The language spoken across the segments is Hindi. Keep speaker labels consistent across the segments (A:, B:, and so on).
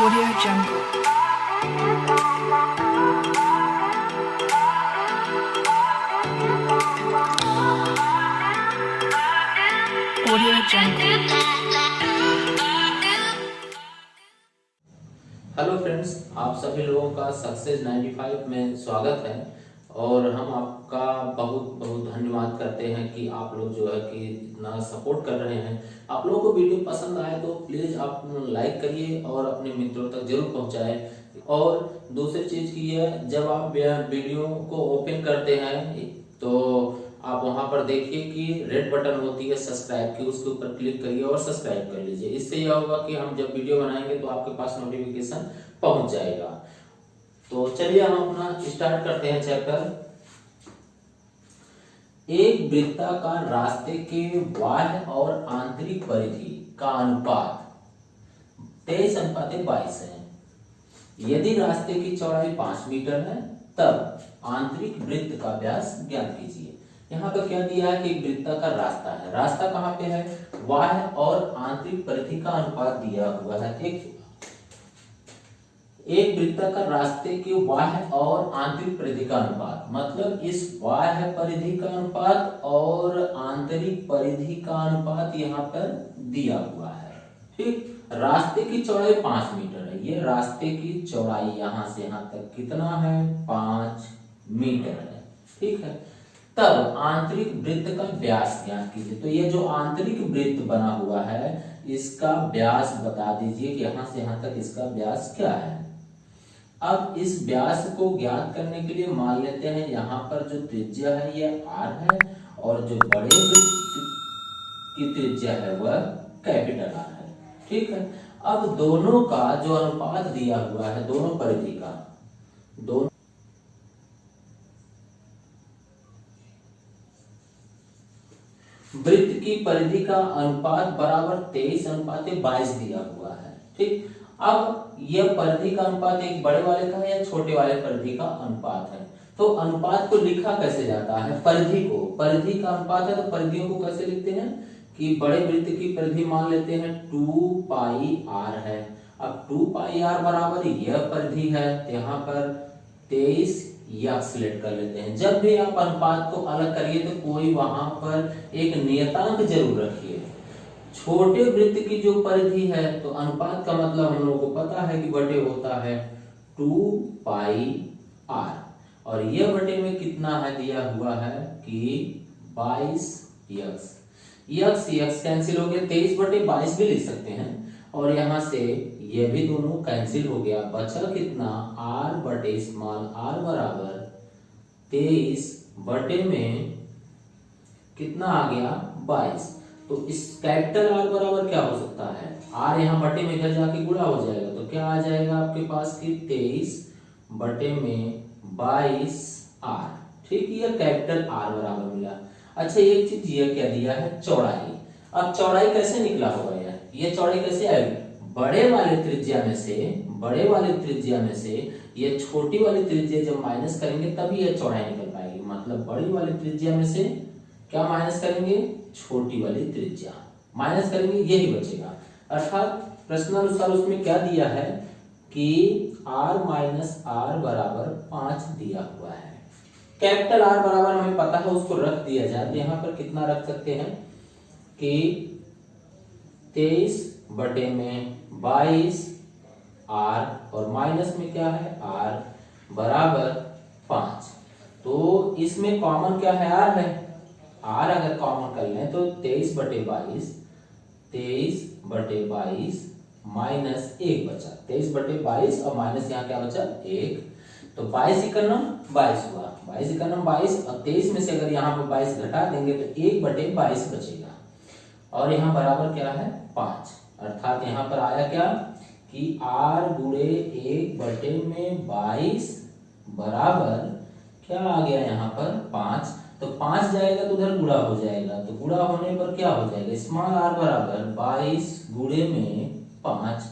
A: Audio Jungle. Audio Jungle.
B: Hello friends, आप सभी लोगों का सक्सेस 95 में स्वागत है। और हम आपका बहुत बहुत धन्यवाद करते हैं कि आप लोग जो है कि इतना सपोर्ट कर रहे हैं। आप लोगों को वीडियो पसंद आए तो प्लीज़ आप लाइक करिए और अपने मित्रों तक जरूर पहुंचाएं। और दूसरी चीज़ की है, जब आप वीडियो को ओपन करते हैं तो आप वहां पर देखिए कि रेड बटन होती है सब्सक्राइब की, उसके ऊपर क्लिक करिए और सब्सक्राइब कर लीजिए। इससे यह होगा कि हम जब वीडियो बनाएंगे तो आपके पास नोटिफिकेशन पहुंच जाएगा। तो चलिए हम अपना स्टार्ट करते हैं चैप्टर। एक वृत्ताकार रास्ते के बाह्य और आंतरिक परिधि का अनुपात 23:22 है। यदि रास्ते की चौड़ाई 5 मीटर है तब आंतरिक वृत्त का व्यास ज्ञात कीजिए। यहाँ पर क्या दिया है कि एक वृत्ताकार रास्ता है। रास्ता कहाँ पे है? बाह्य और आंतरिक परिधि का अनुपात दिया हुआ है। एक वृत्ताकार रास्ते के बाह्य और आंतरिक परिधि का अनुपात, मतलब इस बाह्य परिधि का अनुपात और आंतरिक परिधि का अनुपात यहाँ पर दिया हुआ है। ठीक, रास्ते की चौड़ाई 5 मीटर है। ये रास्ते की चौड़ाई यहाँ से यहाँ तक कितना है? 5 मीटर है। ठीक है, तब आंतरिक वृत्त का व्यास ज्ञात कीजिए। तो ये जो आंतरिक वृत्त बना हुआ है इसका व्यास बता दीजिए कि यहाँ से यहाँ तक इसका व्यास क्या है। अब इस व्यास को ज्ञात करने के लिए मान लेते हैं यहाँ पर जो त्रिज्या है ये r है और जो बड़े वृत्त की त्रिज्या है वह कैपिटल R है। ठीक है, अब दोनों का जो अनुपात दिया हुआ है, दोनों परिधि का, दोनों वृत्त की परिधि का अनुपात बराबर 23:22 दिया हुआ है। ठीक, अब यह परिधि का अनुपात एक बड़े वाले का है या छोटे वाले परिधि का अनुपात है। तो अनुपात को लिखा कैसे जाता है? परिधि को, परिधि का अनुपात है तो परिधियों को कैसे लिखते हैं कि बड़े वृत्त की परिधि मान लेते हैं 2πr है। अब 2πr बराबर यह परिधि है, यहाँ पर 23 यह सिलेक्ट कर लेते हैं। जब भी आप अनुपात को अलग करिए तो कोई वहां पर एक नियतांक जरूर रखिए। छोटे वृत्त की जो परिधि है तो अनुपात का मतलब हम लोगों को पता है कि बटे होता है 2πr, और यह बटे में कितना है दिया हुआ है कि 22x। यक्स कैंसिल हो गया, 23/22 भी लिख सकते हैं। और यहां से ये भी दोनों कैंसिल हो गया, बचा कितना? r/r बराबर 23 बटे में कितना आ गया? 22। तो इस कैपिटल R बराबर क्या हो सकता है? R यहाँ बटे में इधर जाके गुणा हो जाएगा तो क्या आ जाएगा आपके पास कि 23 बटे में 22r। ठीक, ये कैपिटल R बराबर मिला। अच्छा, एक चीज ये क्या दिया है? चौड़ाई। अब चौड़ाई कैसे निकला होगा यार? ये चौड़ाई कैसे आएगी? बड़े वाले त्रिज्या में से ये छोटी वाली त्रिज्या जब माइनस करेंगे तभी ये चौड़ाई निकल पाएगी। मतलब बड़ी वाली त्रिज्या में से क्या माइनस करेंगे? छोटी वाली त्रिज्या माइनस करेंगे, यही बचेगा। अर्थात प्रश्नानुसार उसमें क्या दिया है कि r-r बराबर 5 दिया हुआ है। कैपिटल R बराबर हमें पता है, उसको रख दिया जाए तो यहाँ पर कितना रख सकते हैं कि 23 बटे में 22r और माइनस में क्या है? r बराबर 5। तो इसमें कॉमन क्या है? r है। r अगर कॉमन कर लें तो 23/22 माइनस 1 बचा। 23/22 और माइनस यहाँ क्या बचा? 1। तो 22 इकन्नम 22 हुआ, 22 इकन्नम 22, और 23 में से अगर यहाँ पर 22 घटा देंगे तो 1/22 बचेगा। और यहाँ बराबर क्या है? 5। अर्थात यहाँ पर आया क्या कि r गुणे 1/22 बराबर क्या आ गया यहाँ पर? 5। तो 5 जाएगा तो उधर गुणा हो जाएगा, तो गुणा होने पर क्या हो जाएगा? स्मॉल r बराबर 22 गुणे में 5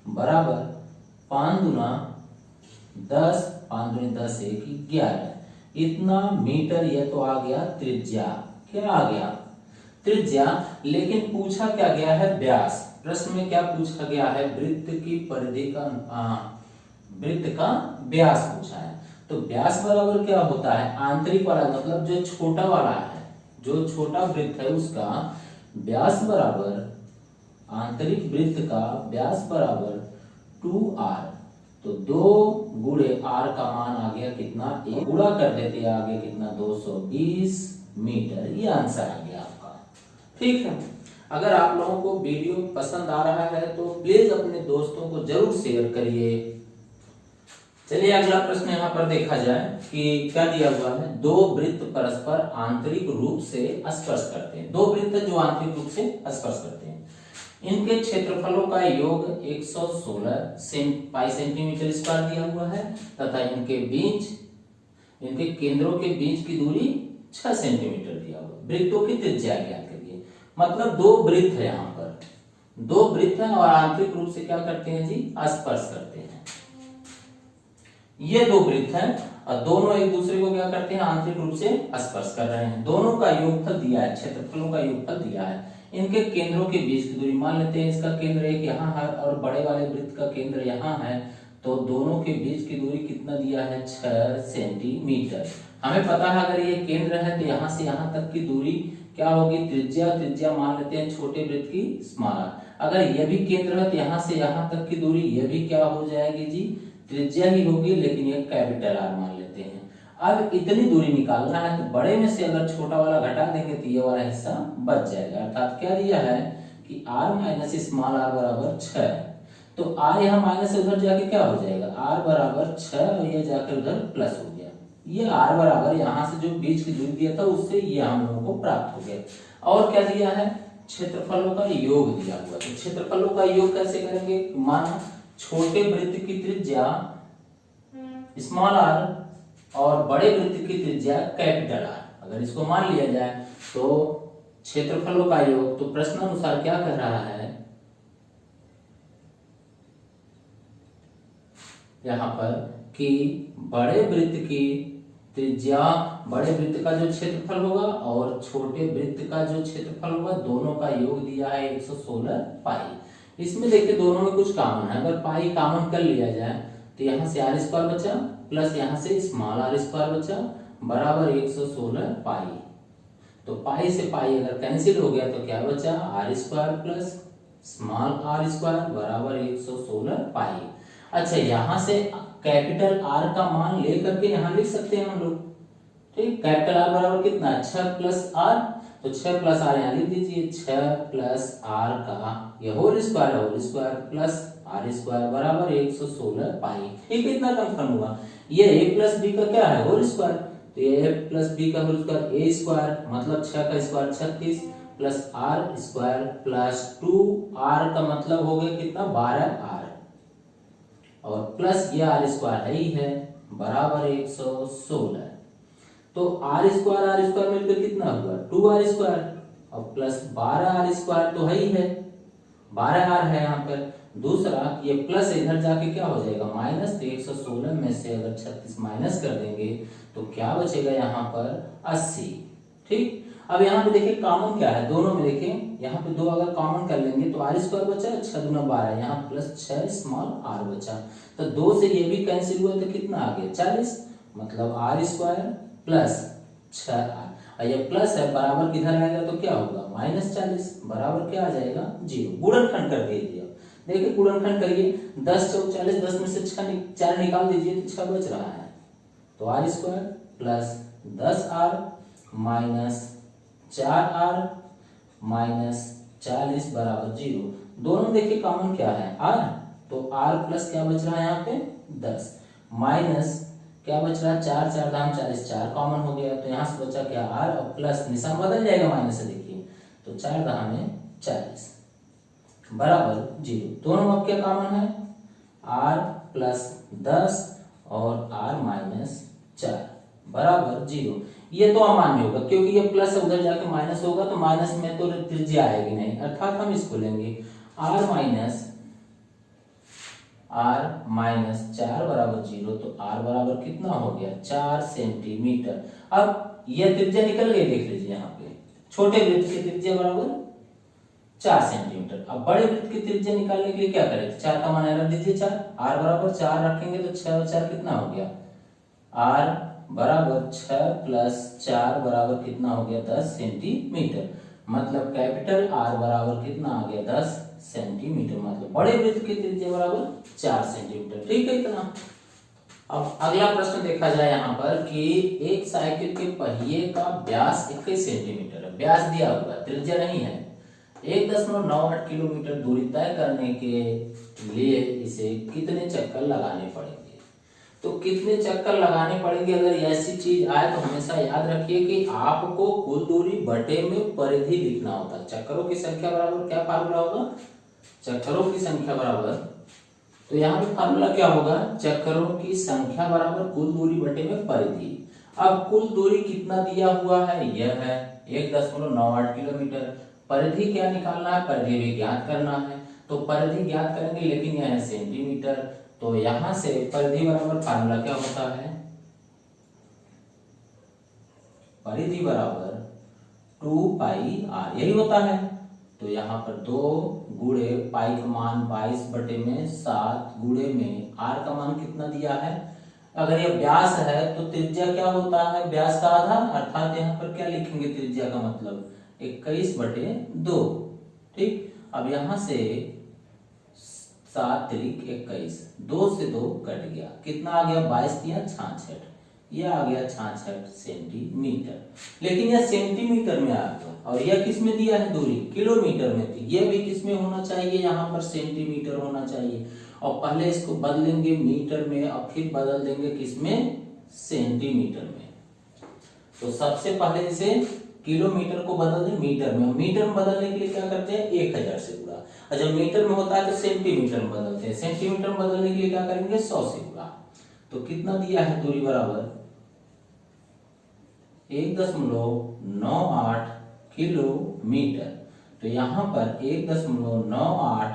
B: बराबर 5 दूना 10, 5 दूनी 10, 1 11। इतना मीटर ये तो आ गया त्रिज्या। क्या आ गया? त्रिज्या। लेकिन पूछा क्या गया है? व्यास। प्रश्न में क्या पूछा गया है, वृत्त की परिधि का वृत्त का व्यास पूछा है। तो व्यास बराबर क्या होता है, आंतरिक वाला मतलब जो छोटा वाला है, जो छोटा वृत्त है उसका व्यास बराबर आंतरिक वृत्त का व्यास बराबर 2r। तो 2 गुणे r का मान आ गया कितना, 1 गुणा कर देते हैं आगे कितना 220 मीटर। ये आंसर आ गया आपका। ठीक है, अगर आप लोगों को वीडियो पसंद आ रहा है तो प्लीज अपने दोस्तों को जरूर शेयर करिए। चलिए अगला प्रश्न यहाँ पर देखा जाए कि क्या दिया हुआ है, दो वृत्त परस्पर आंतरिक रूप से स्पर्श करते हैं। दो वृत्त जो आंतरिक रूप से स्पर्श करते हैं, इनके क्षेत्रफलों का योग 116 पाई सेंटीमीटर स्क्वायर दिया हुआ है तथा इनके केंद्रों के बीच की दूरी 6 सेंटीमीटर दिया हुआ है। वृत्तों की त्रिज्या ज्ञात करिए। मतलब दो वृत्त है, यहाँ पर दो वृत्त है और आंतरिक रूप से क्या करते हैं जी, स्पर्श करते हैं। ये दो वृत्त हैं और दोनों एक दूसरे को क्या करते हैं, आंतरिक रूप से स्पर्श कर रहे हैं। दोनों का योगफल दिया है, क्षेत्रफलों का योगफल दिया है। इनके केंद्रों के बीच की दूरी मान लेते हैं, इसका केंद्र एक यहाँ है और बड़े वाले वृत्त का केंद्र यहाँ है, तो दोनों के बीच की दूरी कितना दिया है, 6 सेंटीमीटर। हमें पता है अगर ये केंद्र है तो यहाँ से यहाँ तक की दूरी क्या होगी, त्रिज्या मान लेते हैं छोटे वृत्त की स्मॉल आर। अगर यह भी केंद्र है तो यहाँ से यहाँ तक की दूरी यह भी क्या हो जाएगी जी, त्रिज्या ही होगी, लेकिन ये कैपिटल आर मान लेते हैं। अब इतनी दूरी निकालना है तो बड़े में से अगर छोटा वाला घटा देंगे तो ये वाला हिस्सा बच जाएगा। अर्थात क्या दिया है कि r माइनस स्मॉल आर बराबर 6। तो r यहाँ माइनस से उधर जाके क्या हो जाएगा, r बराबर 6 और ये जाकर उधर प्लस हो गया। ये r बराबर यहाँ से जो बीच की दूरी दिया था उससे ये हम लोगों को प्राप्त हो गया। और क्या दिया है, क्षेत्रफलों का योग दिया हुआ। तो क्षेत्रफलों का योग कैसे करेंगे, माना छोटे वृत्त की त्रिज्या स्मॉल आर और बड़े वृत्त की त्रिज्या कैपिटल आर, अगर इसको मान लिया जाए तो क्षेत्रफलों का योग। तो प्रश्न अनुसार क्या कह रहा है यहाँ पर कि बड़े वृत्त की त्रिज्या, बड़े वृत्त का जो क्षेत्रफल होगा और छोटे वृत्त का जो क्षेत्रफल होगा, दोनों का योग दिया है 116 पाई। इसमें देखिए दोनों में कुछ कॉमन है, अगर पाई कॉमन कर लिया जाए तो यहाँ से आर स्क्वायर बचा प्लस यहाँ से स्मॉल आर स्क्वायर बचा बराबर 116 पाई। तो पाई से पाई अगर कैंसिल हो गया तो क्या बचा, r square plus small r square बराबर 116 पाई। अच्छा, यहाँ से कैपिटल आर का मान लेकर के यहाँ लिख सकते हैं हम लोग। ठीक, कैपिटल आर बराबर कितना, 6 प्लस आर, तो 6 प्लस आर यहाँ लिख दीजिए, 6 प्लस आर का ये whole square plus r square बराबर 116 पाई। ठीक, इतना कंफर्म हुआ। ये a प्लस बी का क्या है, होल स्क्वायर, तो ये a प्लस बी का होल स्क्वायर, a स्क्वायर मतलब 6 का square 36 plus r square plus 2r का मतलब हो गया कितना, 12r और प्लस ये आर स्क्वायर है ही है बराबर 116। तो आर स्क्वायर मिलकर कितना हुआ, 2r स्क्वायर और प्लस 12r स्क्वायर तो है ही है, 12r है यहाँ पर। दूसरा ये प्लस इधर जाके क्या हो जाएगा माइनस, तो 116 में से अगर 36 माइनस कर देंगे तो क्या बचेगा यहाँ पर 80। ठीक, अब यहाँ पे देखिए कॉमन क्या है, दोनों में देखिए यहाँ पे 2 अगर कॉमन कर लेंगे तो आर स्क्वायर बचा, 6 दूना 12, यहाँ प्लस 6 स्मॉल आर बचा, तो 2 से ये भी कैंसिल हुआ तो कितना आ गया 40, मतलब आर स्क्वायर प्लस 6r और ये प्लस है बराबर किधर आएगा तो क्या होगा माइनस 40 बराबर क्या आ जाएगा 0। गुणनखंड कर दीजिए, देखिए गुणनखंड करिए, 10 चौक 40, 10 में से 4 निकाल दीजिए तो 6 बच रहा है, तो r square plus 10r minus 4r minus 40 बराबर 0। दोनों देखिए कॉमन क्या है r, तो r प्लस क्या बच रहा है यहाँ पे 10 माइनस क्या बच रहा है 4, 4 दाम 40, 4 कॉमन हो गया, तो यहाँ से बचा क्या r और प्लस निशान बदल जाएगा माइनस से, देखिए तो 4 दाम 40 बराबर 0। दोनों अब क्या कॉमन है, r प्लस 10 और r माइनस 4 बराबर 0। ये तो अमान्य होगा क्योंकि ये प्लस उधर जाके माइनस होगा, तो माइनस में तो त्रिज्या आएगी नहीं, अर्थात हम इसको लेंगे r माइनस 4 बराबर 0, तो r बराबर कितना हो गया 4 सेंटीमीटर। अब ये त्रिज्या निकल गई, देख लीजिए यहाँ पे छोटे वृत्त की त्रिज्या बराबर 4 सेंटीमीटर। अब बड़े वृत्त की त्रिज्या निकालने के लिए क्या करें, 4 का मान रख दीजिए 4, r बराबर 4 रखेंगे तो 6 और 4 कितना हो गया, r बराबर 6 प्लस 4 बराबर कितना हो गया 10 सेंटीमीटर। मतलब कैपिटल R बराबर कितना आ गया 10 सेंटीमीटर। मतलब बड़े वृत्त की त्रिज्या बराबर 4 सेंटीमीटर। ठीक है इतना। अब अगला प्रश्न देखा जाए यहाँ पर कि एक साइकिल के पहिए का व्यास 21 सेंटीमीटर है। व्यास दिया हुआ है, त्रिज्या नहीं है। 1.98 किलोमीटर दूरी तय करने के लिए इसे कितने चक्कर लगाने पड़ेंगे। तो कितने चक्कर लगाने पड़ेंगे, अगर ऐसी चीज आए तो हमेशा याद रखिए कि आपको कुल दूरी बटे में परिधि लिखना होता है। चक्करों की संख्या बराबर क्या फार्मूला होगा, चक्करों की संख्या बराबर, तो यहाँ पे फार्मूला क्या होगा, चक्करों की संख्या बराबर कुल दूरी बटे में परिधि। अब कुल दूरी कितना दिया हुआ है, यह है 1.98 किलोमीटर। परिधि क्या निकालना है, परिधि भी ज्ञात करना है। तो परिधि ज्ञात करेंगे, लेकिन यह है सेंटीमीटर। तो यहां से परिधि बराबर फार्मूला क्या होता है, परिधि बराबर 2 पाई r, यही होता है। तो यहाँ पर 2 गुणे पाई का मान 22 बटे में 7 गुणे में r का मान कितना दिया है। अगर ये व्यास है तो त्रिज्या क्या होता है, व्यास का आधा, अर्थात यहाँ पर क्या लिखेंगे, त्रिज्या का मतलब 21 बटे 2। ठीक, अब यहाँ से 7 त्रिक 21, 2 से 2 कट गया, कितना आ गया 22 दिया 66, यह आ गया 66 सेंटीमीटर। लेकिन यह सेंटीमीटर में आ गया और यह किस में दिया है दूरी, किलोमीटर में थी। यह भी किस में होना चाहिए, यहाँ पर सेंटीमीटर होना चाहिए। और पहले इसको बदलेंगे मीटर में और फिर बदल देंगे किसमें, सेंटीमीटर में। तो सबसे पहले इसे किलोमीटर को बदल दें मीटर में। मीटर में बदलने के लिए क्या करते हैं, 1000 से गुणा। और जब मीटर में होता है तो सेंटीमीटर में बदलते हैं। सेंटीमीटर में बदलने के लिए क्या करेंगे, 100 से गुणा। तो कितना दिया है दूरी बराबर 1.98 किलोमीटर। तो यहाँ पर 1.98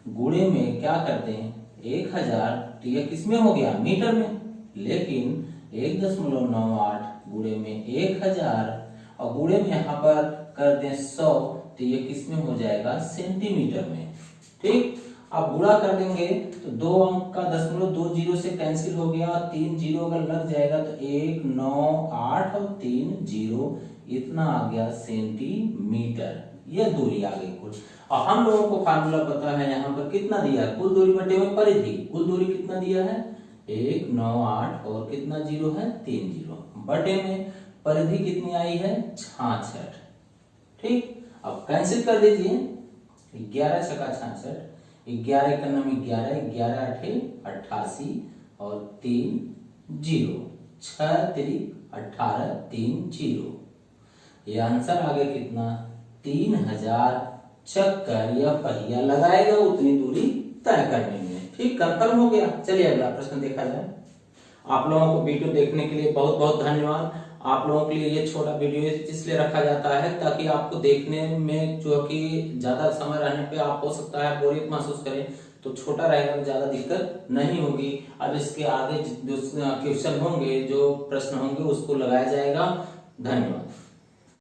B: गुणे में क्या करते हैं 1000, तो यह किसमें हो गया, मीटर में। लेकिन 1.98 गुणे में 1000 और गुणे में यहाँ पर कर दें 100, तो ये किस में हो जाएगा, सेंटीमीटर में। ठीक, अब गुणा कर देंगे तो 2 अंक का 0.20 से कैंसिल हो गया, 3 जीरो अगर लग जाएगा तो 1, 9, 8 और 3 जीरो, इतना आ गया सेंटीमीटर। यह दूरी आ गई कुल। और हम लोगों को फार्मूला पता है, यहाँ पर कितना दिया है, कुल दूरी बटे में परिधि। कुल दूरी कितना दिया है 1, 9, 8 और कितना जीरो है 3 जीरो, बटे में परिधि कितनी आई है 66। ठीक, अब कैंसिल कर दीजिए, 11 छक्का 66, 11 का नाम 11, 11 आठे 88 और 3 जीरो, 6 त्रिक 18, 3 जीरो। ये आंसर आ गया कितना, 3000 चक्कर यह पहिया लगाएगा उतनी दूरी तय करने में। ठीक, कंफर्म हो गया। चलिए अगला प्रश्न देखा जाए। आप लोगों को वीडियो देखने के लिए बहुत बहुत धन्यवाद। आप लोगों के लिए ये छोटा वीडियो इसलिए रखा जाता है ताकि आपको देखने में जो कि ज्यादा समय रहने पे आप हो सकता है बोरियत महसूस करें, तो छोटा रहेगा तो ज्यादा दिक्कत नहीं होगी। अब इसके आगे जो क्वेश्चन होंगे, जो प्रश्न होंगे, उसको लगाया जाएगा। धन्यवाद।